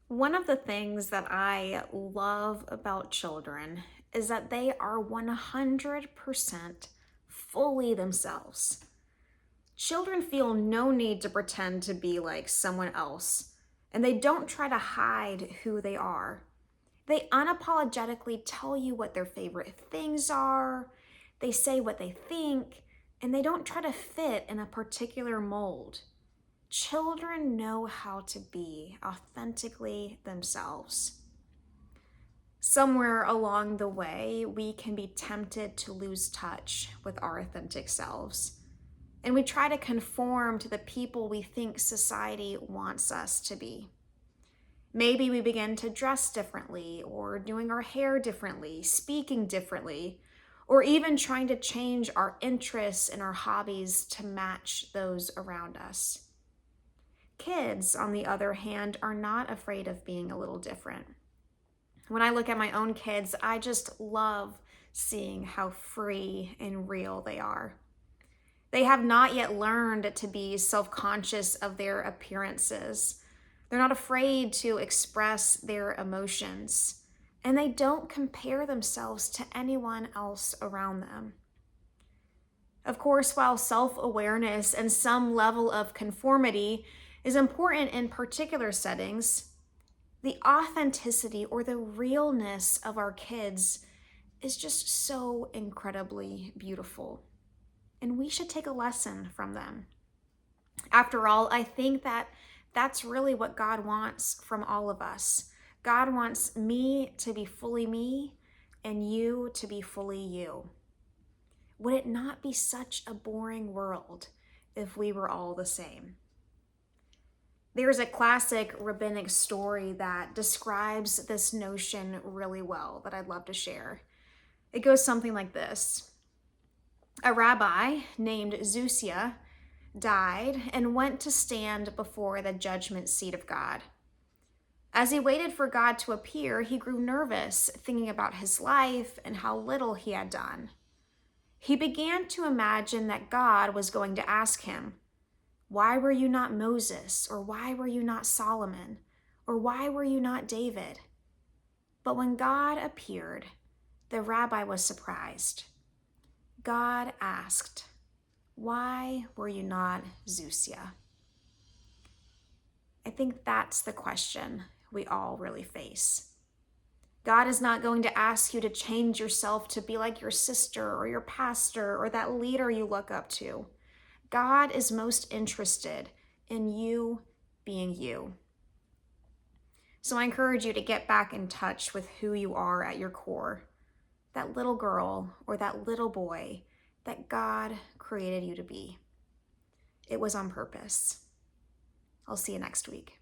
One of the things that I love about children is that they are 100% fully themselves. Children feel no need to pretend to be like someone else, and they don't try to hide who they are. They unapologetically tell you what their favorite things are, they say what they think, and they don't try to fit in a particular mold. Children know how to be authentically themselves. Somewhere along the way, we can be tempted to lose touch with our authentic selves. And we try to conform to the people we think society wants us to be. Maybe we begin to dress differently, or doing our hair differently, speaking differently, or even trying to change our interests and our hobbies to match those around us. Kids, on the other hand, are not afraid of being a little different. When I look at my own kids, I just love seeing how free and real they are. They have not yet learned to be self-conscious of their appearances. They're not afraid to express their emotions, and they don't compare themselves to anyone else around them. Of course, while self-awareness and some level of conformity is important in particular settings, the authenticity or the realness of our kids is just so incredibly beautiful. And we should take a lesson from them. After all, I think that that's really what God wants from all of us. God wants me to be fully me and you to be fully you. Would it not be such a boring world if we were all the same? There's a classic rabbinic story that describes this notion really well that I'd love to share. It goes something like this. A rabbi named Zusia died and went to stand before the judgment seat of God. As he waited for God to appear, he grew nervous, thinking about his life and how little he had done. He began to imagine that God was going to ask him, "Why were you not Moses?" Or "Why were you not Solomon?" Or "Why were you not David?" But when God appeared, the rabbi was surprised. God asked, "Why were you not Zusia?" I think that's the question we all really face. God is not going to ask you to change yourself to be like your sister or your pastor or that leader you look up to. God is most interested in you being you. So I encourage you to get back in touch with who you are at your core, that little girl or that little boy that God created you to be. It was on purpose. I'll see you next week.